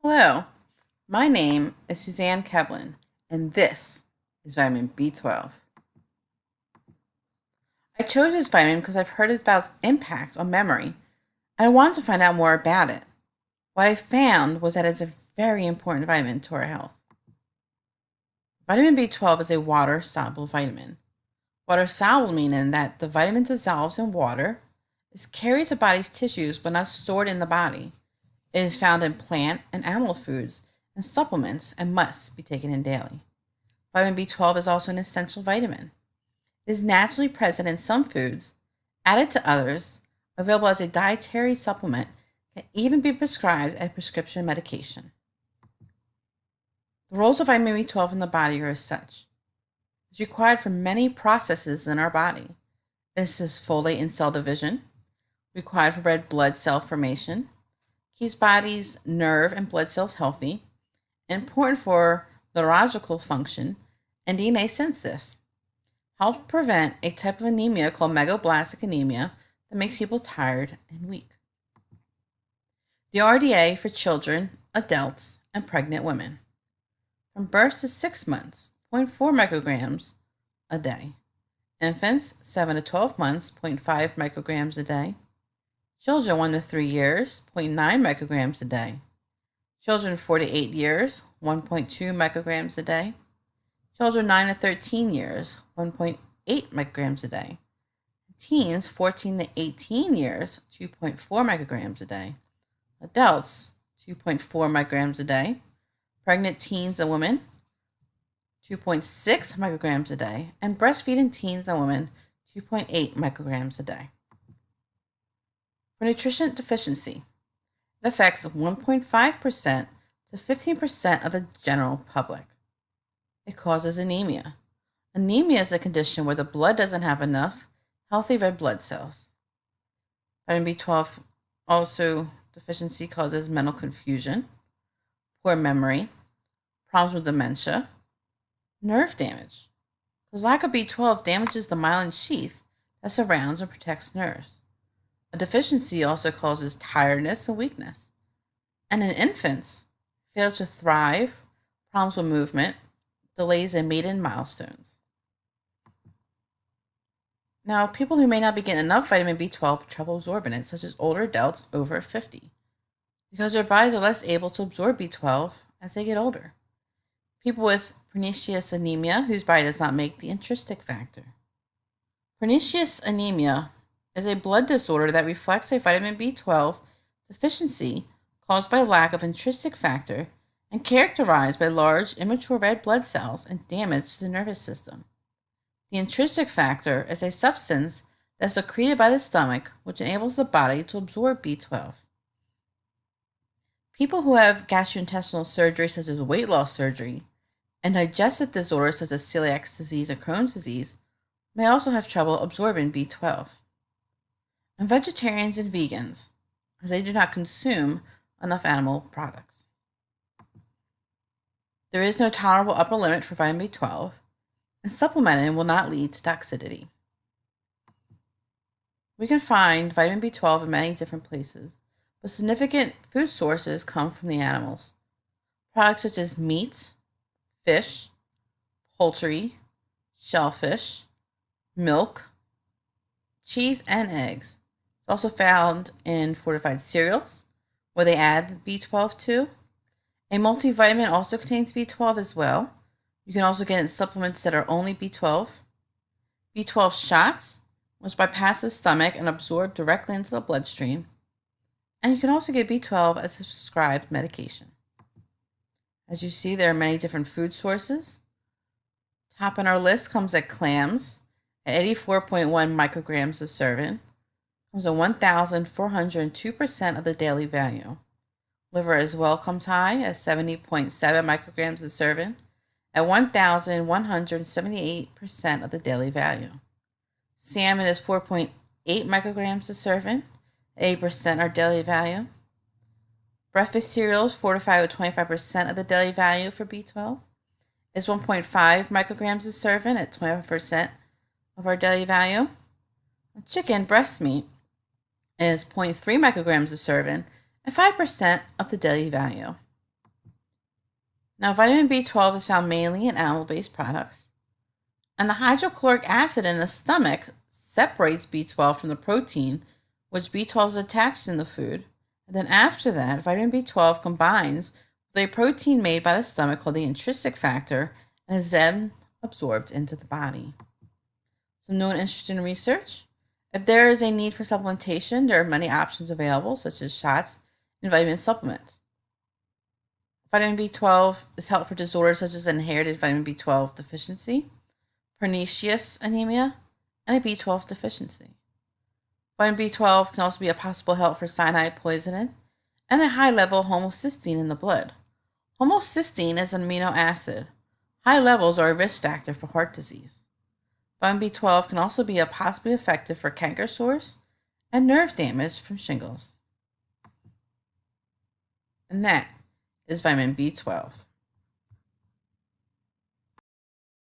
Hello, my name is Suzanne Kevlin, and this is vitamin B12. I chose this vitamin because I've heard about its impact on memory, and I wanted to find out more about it. What I found was that it's a very important vitamin to our health. Vitamin B12 is a water-soluble vitamin. Water-soluble meaning that the vitamin dissolves in water, is carried to body's tissues but not stored in the body. It is found in plant and animal foods and supplements and must be taken in daily. Vitamin B12 is also an essential vitamin. It is naturally present in some foods, added to others, available as a dietary supplement, can even be prescribed as prescription medication. The roles of vitamin B12 in the body are as such. It is required for many processes in our body. It assists folate in cell division, required for red blood cell formation, keeps body's nerve and blood cells healthy, important for neurological function, and DNA synthesis. Help prevent a type of anemia called megaloblastic anemia that makes people tired and weak. The RDA for children, adults, and pregnant women. From birth to 6 months, zero point 0.4 micrograms a day. Infants, 7 to 12 months, 0.5 micrograms a day. Children 1 to 3 years, 0.9 micrograms a day. Children 4 to 8 years, 1.2 micrograms a day. Children 9 to 13 years, 1.8 micrograms a day. Teens 14 to 18 years, 2.4 micrograms a day. Adults, 2.4 micrograms a day. Pregnant teens and women, 2.6 micrograms a day. And breastfeeding teens and women, 2.8 micrograms a day. For nutrition deficiency, it affects 1.5% to 15% of the general public. It causes anemia. Anemia is a condition where the blood doesn't have enough healthy red blood cells. Vitamin B12 also deficiency causes mental confusion, poor memory, problems with dementia, nerve damage. Because lack of B12 damages the myelin sheath that surrounds and protects nerves. A deficiency also causes tiredness and weakness. And in infants, failure to thrive, problems with movement, delays in maiden milestones. Now, people who may not be getting enough vitamin B12 have trouble absorbing it, such as older adults over 50, because their bodies are less able to absorb B12 as they get older. People with pernicious anemia, whose body does not make the intrinsic factor. Pernicious anemia is a blood disorder that reflects a vitamin B12 deficiency caused by lack of intrinsic factor and characterized by large immature red blood cells and damage to the nervous system. The intrinsic factor is a substance that is secreted by the stomach, which enables the body to absorb B12. People who have gastrointestinal surgery, such as weight loss surgery, and digestive disorders such as celiac disease and Crohn's disease, may also have trouble absorbing B12. And vegetarians and vegans, as they do not consume enough animal products. There is no tolerable upper limit for vitamin B12, and supplementing will not lead to toxicity. We can find vitamin B12 in many different places, but significant food sources come from the animals. Products such as meat, fish, poultry, shellfish, milk, cheese, and eggs. It's also found in fortified cereals, where they add B12 to. A multivitamin also contains B12 as well. You can also get in supplements that are only B12. B12 shots, which bypass the stomach and absorb directly into the bloodstream. And you can also get B12 as a prescribed medication. As you see, there are many different food sources. Top on our list comes at clams at 84.1 micrograms a serving. Comes at 1,402% of the daily value. Liver as well comes high at 70.7 micrograms a serving at 1,178% of the daily value. Salmon is 4.8 micrograms a serving, 8% our daily value. Breakfast cereals fortified with 25% of the daily value for B12 is 1.5 micrograms a serving at 25% of our daily value. Chicken breast meat is 0.3 micrograms a serving at 5% of the daily value. Now, vitamin B12 is found mainly in animal-based products, and the hydrochloric acid in the stomach separates B12 from the protein, which B12 is attached in the food. And then after that, vitamin B12 combines with a protein made by the stomach called the intrinsic factor and is then absorbed into the body. Some new and interesting research. If there is a need for supplementation, there are many options available, such as shots and vitamin supplements. Vitamin B12 is helpful for disorders such as inherited vitamin B12 deficiency, pernicious anemia, and a B12 deficiency. Vitamin B12 can also be a possible help for cyanide poisoning and a high level of homocysteine in the blood. Homocysteine is an amino acid. High levels are a risk factor for heart disease. Vitamin B12 can also be possibly effective for canker sores and nerve damage from shingles. And that is vitamin B12.